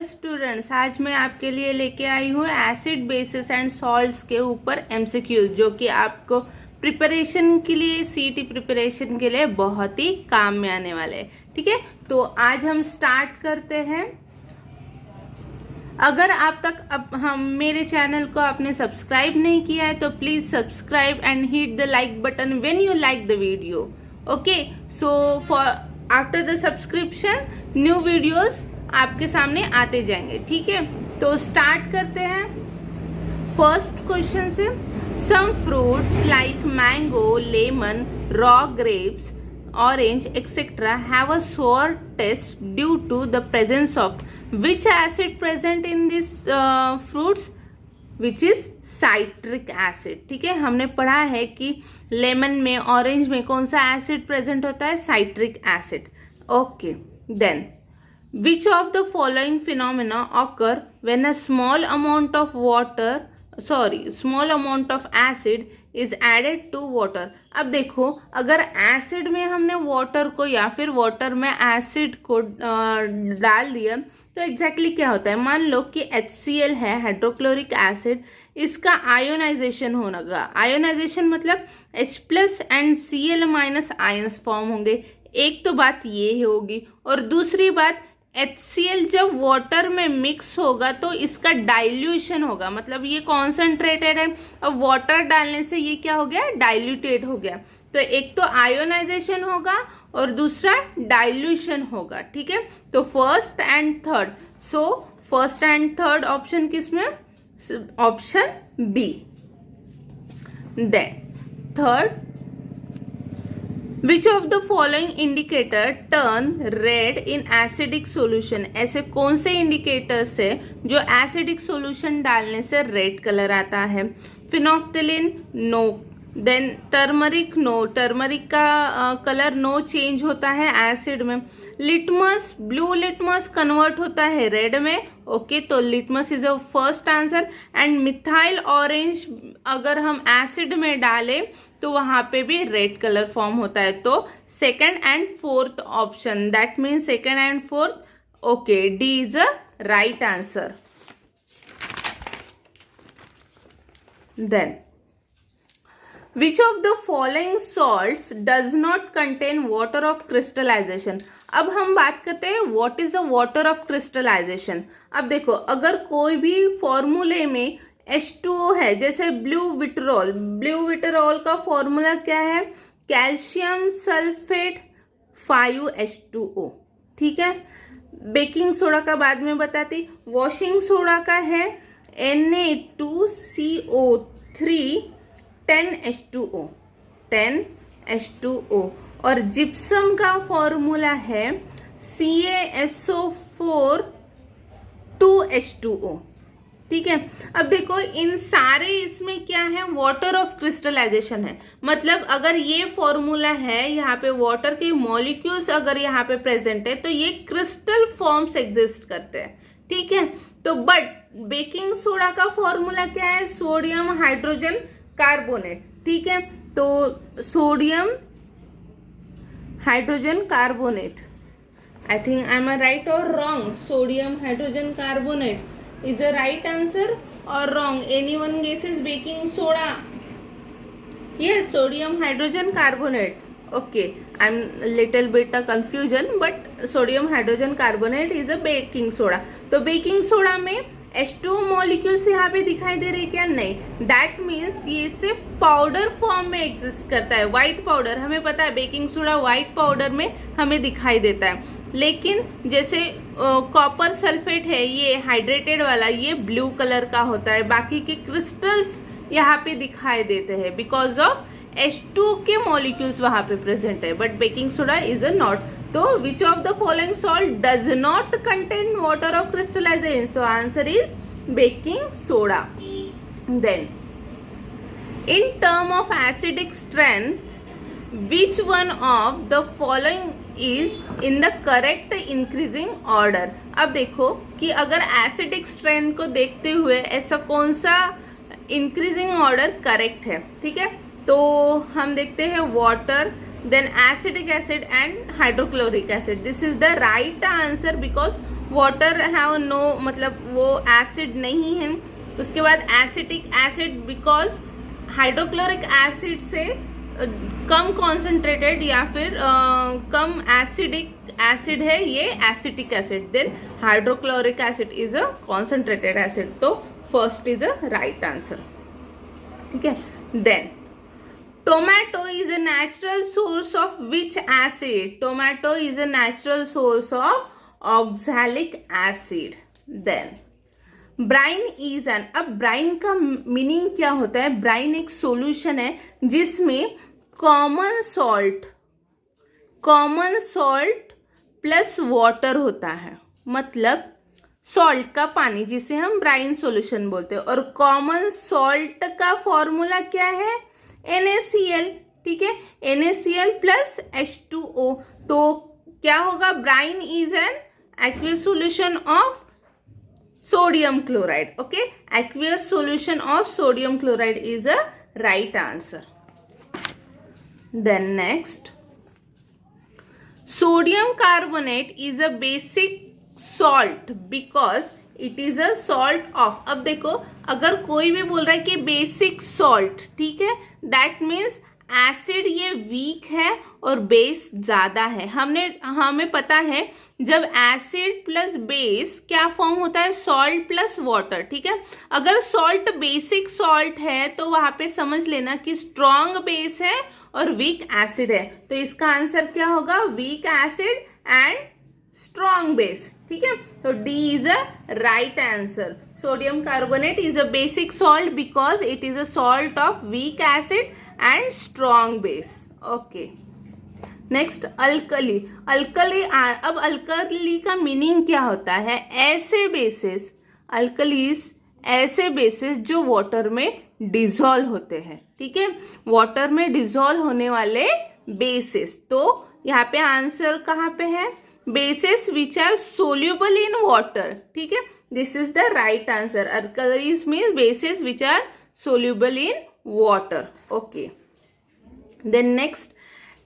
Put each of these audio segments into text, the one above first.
Students, आज मैं आपके लिए लेके आई हूँ एसिड बेसिस एंड सॉल्ट्स के ऊपर एमसीक्यू, जो कि आपको प्रिपरेशन के लिए, सीटी प्रिपरेशन के लिए बहुत ही काम में आने वाले हैं। ठीक है, तो आज हम स्टार्ट करते हैं। अगर आप तक हम मेरे चैनल को आपने सब्सक्राइब नहीं किया है तो please subscribe and hit the like button when you like the video. Okay, so for after the subscription new videos आपके सामने आते जाएंगे। ठीक है, तो स्टार्ट करते हैं। फर्स्ट क्वेश्चन से, some fruits like mango, lemon, raw grapes, orange etcetera have a sour taste due to the presence of which acid present in this fruits, which is citric acid. ठीक है, हमने पढ़ा है कि lemon में, orange में कौन सा एसिड प्रेजेंट होता है? Citric acid. Okay, then which of the following phenomena occur when a small amount of acid is added to water? अब देखो, अगर एसिड में हमने वाटर को या फिर वाटर में एसिड को डाल दिया तो एग्जैक्टली क्या होता है? मान लो कि HCl है, हाइड्रोक्लोरिक एसिड, इसका आयोनाइजेशन होगा। आयोनाइजेशन मतलब H+ and Cl- ions form होंगे। एक तो बात ये होगी, और दूसरी बात HCl जब वाटर में मिक्स होगा तो इसका डाइल्यूशन होगा, मतलब ये कॉन्सेंट्रेटेड है, अब वाटर डालने से ये क्या हो गया? डाइल्यूटेड हो गया। तो एक तो आयोनाइजेशन होगा और दूसरा डाइल्यूशन होगा। ठीक है, तो first and third, so first and third option किसमें? Option B. Then third, Which of the following indicator turn red in acidic solution? ऐसे कौन से इंडिकेटर्स है जो एसिडिक सॉल्यूशन डालने से रेड कलर आता है? Phenolphthalein, no. Then turmeric, no, turmeric का कलर नो चेंज होता है एसिड में। लिटमस, ब्लू लिटमस कन्वर्ट होता है रेड में। ओके, तो litmus is a first answer. And methyl orange अगर हम एसिड में डालें तो वहां पे भी रेड कलर फॉर्म होता है। तो second and fourth option, that mean second and fourth. Okay, D is a right answer. Then Which of the following salts does not contain water of crystallization? अब हम बात करते हैं what is the water of crystallization। अब देखो, अगर कोई भी फॉर्मूले में H2O है, जैसे ब्लू विटरॉल का फॉर्मूला क्या है? Calcium sulphate 5H2O। ठीक है, बेकिंग सोडा का बाद में बताती। वॉशिंग सोडा का है Na2CO3 10H2O। और जिप्सम का फॉर्मूला है CaSO4 2H2O। ठीक है, अब देखो, इन सारे इसमें क्या है? वाटर ऑफ क्रिस्टलाइजेशन है। मतलब अगर ये फॉर्मूला है, यहाँ पे वाटर के मॉलिक्यूल्स अगर यहाँ पे प्रेजेंट है तो ये क्रिस्टल फॉर्म्स एग्जिस्ट करते हैं। ठीक है, तो बट बेकिंग सोडा का फॉर्मूला क्या है? Sodium hydrogen carbonate. ठीक है, तो sodium hydrogen carbonate, I think I am right और wrong? Sodium hydrogen carbonate is the right answer or wrong? Anyone guesses baking soda? Yes, sodium hydrogen carbonate. Okay, I'm little bit confusion, but sodium hydrogen carbonate is a baking soda. तो baking soda में H2O molecules यहाँ पे दिखाई दे रही क्या? नहीं, that means ये सिर्फ पाउडर फॉर्म में एग्जिस्ट करता है। व्हाइट पाउडर, हमें पता है बेकिंग सोडा व्हाइट पाउडर में हमें दिखाई देता है, लेकिन जैसे कॉपर सल्फेट है, ये हाइड्रेटेड वाला, ये ब्लू कलर का होता है। बाकी के क्रिस्टल्स यहाँ पे दिखाई देते हैं बिकॉज ऑफ H2 के मॉलिक्यूल्स वहां पे प्रेजेंट है, but baking soda is a not. तो which of the following salt does not contain water of crystallization? तो answer is baking soda. Then in term of acidic strength which one of the following is in the correct increasing order? अब देखो कि अगर acidic strength को देखते हुए ऐसा कौन सा इंक्रीजिंग ऑर्डर करेक्ट है? ठीक है, तो हम देखते हैं water, then acidic acid and hydrochloric acid. This is the right answer because water have no, मतलब वो एसिड नहीं है। उसके बाद acetic acid, because hydrochloric acid से कम कॉन्सेंट्रेटेड या फिर कम एसिडिक एसिड है ये acetic acid, then hydrochloric acid is a concentrated acid. तो first is a right answer, ठीक है। Then tomato is a natural source of which acid? Tomato is a natural source of oxalic acid. Then brine is an, अब brine का meaning क्या होता है? Bryan एक solution है जिसमें कॉमन सॉल्ट प्लस वाटर होता है, मतलब सॉल्ट का पानी जिसे हम ब्राइन सॉल्यूशन बोलते हैं। और कॉमन सॉल्ट का फॉर्मूला क्या है? NaCl, ठीक है, NaCl प्लस H2O। तो क्या होगा? Brine is an aqueous solution of sodium chloride. Okay, aqueous solution of sodium chloride is a right answer. Then next, sodium carbonate is a basic salt because it is a salt of, अब देखो अगर कोई भी बोल रहा है कि basic salt, ठीक है, दैट मीन्स एसिड ये वीक है और बेस ज्यादा है। हमें पता है जब एसिड प्लस बेस क्या फॉर्म होता है? सॉल्ट प्लस वाटर, ठीक है। अगर सॉल्ट बेसिक सॉल्ट है तो वहां पे समझ लेना कि स्ट्रॉन्ग बेस है और वीक एसिड है। तो इसका आंसर क्या होगा? Weak acid and strong base, ठीक है। तो D is a right answer. Sodium carbonate is a basic salt because it is a salt of weak acid and strong base. Okay, next alkali. अब alkali का meaning क्या होता है? ऐसे basis, alkalis ऐसे बेसिस जो वाटर में dissolve होते हैं, ठीक है, वाटर में डिसॉल्व होने वाले बेसिस। तो यहाँ पे आंसर कहाँ पे है? Bases which are soluble in water, ठीक है, this is the right answer. Alkalis means bases which are soluble in water. Okay, then next,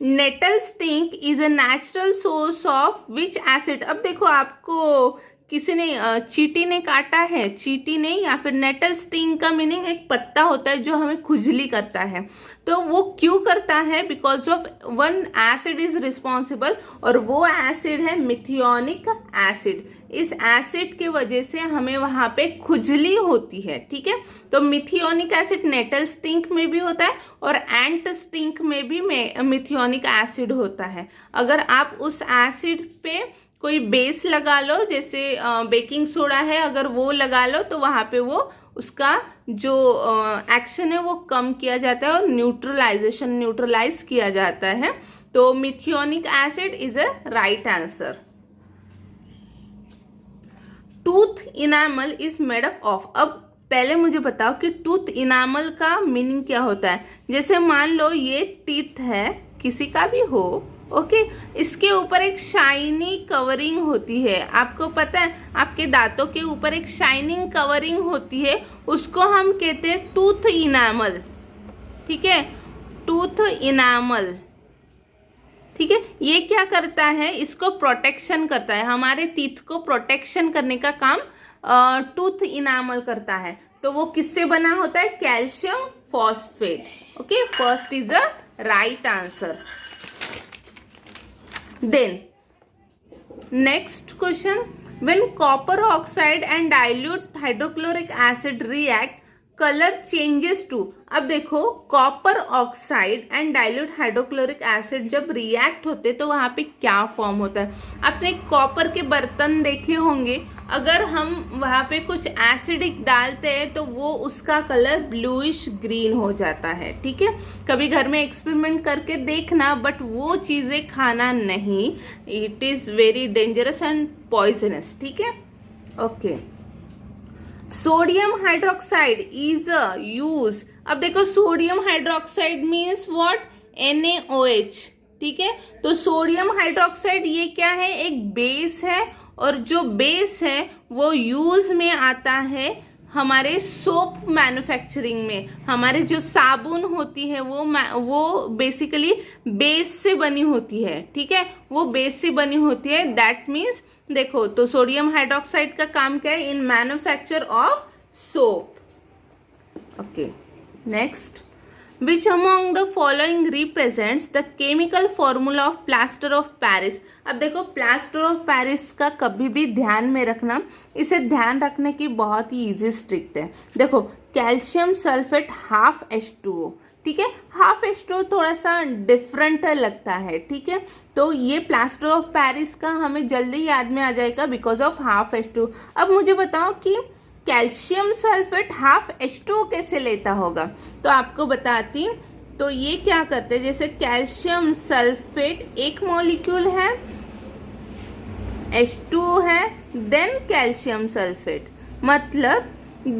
nettle sting is a natural source of which acid? अब देखो आपको किसी ने चींटी ने काटा है, चींटी ने, या फिर नेटल स्टिंग का मीनिंग एक पत्ता होता है जो हमें खुजली करता है। तो वो क्यों करता है? Because of one acid is responsible, और वो एसिड है मिथियोनिक एसिड। इस एसिड के वजह से हमें वहां पे खुजली होती है, ठीक है। तो मिथियोनिक एसिड नेटल स्टिंक में भी होता है और एंट स्टिंक में भी मिथियोनिक एसिड होता है। अगर आप उस एसिड पे कोई बेस लगा लो, जैसे बेकिंग सोडा है, अगर वो लगा लो तो वहां पे वो उसका जो एक्शन है वो कम किया जाता है और न्यूट्रलाइज किया जाता है। तो methionic acid is a right answer. Tooth enamel is made up of. अब पहले मुझे बताओ कि टूथ इनामल का मीनिंग क्या होता है। जैसे मान लो ये टीथ है, किसी का भी हो, ओके, इसके ऊपर एक शाइनी कवरिंग होती है। आपको पता है आपके दांतों के ऊपर एक शाइनिंग कवरिंग होती है, उसको हम कहते हैं टूथ इनामल, ठीक है, टूथ इनामल, ठीक है। ये क्या करता है? इसको प्रोटेक्शन करता है, हमारे टीथ को प्रोटेक्शन करने का काम टूथ इनामल करता है। तो वो किससे बना होता है? Calcium phosphate. Okay, first is a right answer. Then next question, when copper oxide and dilute hydrochloric acid react, color changes to। अब देखो copper oxide and dilute hydrochloric acid जब रिएक्ट होते तो वहां पे क्या फॉर्म होता है? आपने कॉपर के बर्तन देखे होंगे, अगर हम वहां पे कुछ एसिडिक डालते हैं तो वो उसका कलर ब्लूइश ग्रीन हो जाता है, ठीक है। कभी घर में एक्सपेरिमेंट करके देखना, बट वो चीजें खाना नहीं, it is very dangerous and poisonous, ठीक है। Okay, sodium hydroxide is use. अब देखो sodium hydroxide means what? NaOH, ठीक है। तो सोडियम हाइड्रोक्साइड ये क्या है? एक बेस है, और जो बेस है वो यूज में आता है हमारे सोप मैन्युफैक्चरिंग में हमारे जो साबुन होती है वो बेसिकली बेस से बनी होती है, ठीक है, वो बेस से बनी होती है। दैट मीन्स देखो, तो सोडियम हाइड्रोक्साइड का काम क्या है? इन manufacture of soap. Okay, next, which among the following represents the chemical formula of plaster of Paris. अब देखो, प्लास्टर ऑफ पेरिस का कभी भी ध्यान में रखना, इसे ध्यान रखने की बहुत ही इजी ट्रिक है। देखो, कैल्शियम सल्फेट हाफ H2O, ठीक है, हाफ H2O थोड़ा सा डिफरेंट लगता है, ठीक है, तो ये प्लास्टर ऑफ पेरिस का हमें जल्दी याद में आ जाएगा बिकॉज ऑफ हाफ H2O। अब मुझे बताओ कि कैल्शियम सल्फेट हाफ H2O कैसे लेता होगा, तो आपको बताती। तो ये क्या करते हैं, जैसे कैल्शियम सल्फेट एक मॉलिक्यूल है, H2O है, देन कैल्शियम सल्फेट, मतलब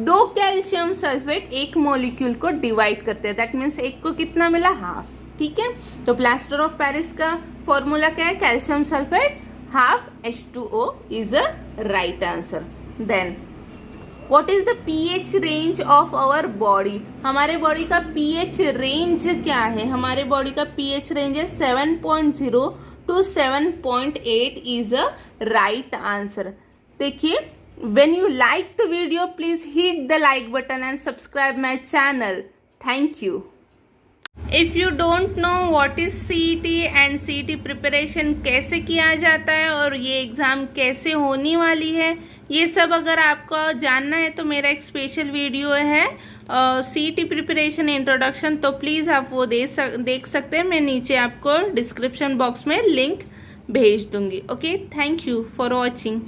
2 कैल्शियम सल्फेट एक मॉलिक्यूल को डिवाइड करते हैं। दैट मीन्स एक को कितना मिला? हाफ, ठीक है। तो प्लास्टर ऑफ पेरिस का फॉर्मूला क्या है? Calcium sulphate half H2O is a right answer. Then what is the pH range of our body. हमारे बॉडी का pH रेंज क्या है? हमारे बॉडी का pH रेंज है 7.0 to 7.8 is a right answer. देखिए, when you like the video, please hit the like button and subscribe my channel. Thank you. If you don't know what is CET and CET preparation कैसे किया जाता है और ये exam कैसे होने वाली है, ये सब अगर आपको जानना है तो मेरा एक स्पेशल वीडियो है CET प्रिपरेशन इंट्रोडक्शन, तो प्लीज़ आप वो देख सकते हैं। मैं नीचे आपको डिस्क्रिप्शन बॉक्स में लिंक भेज दूंगी। Okay, thank you for watching.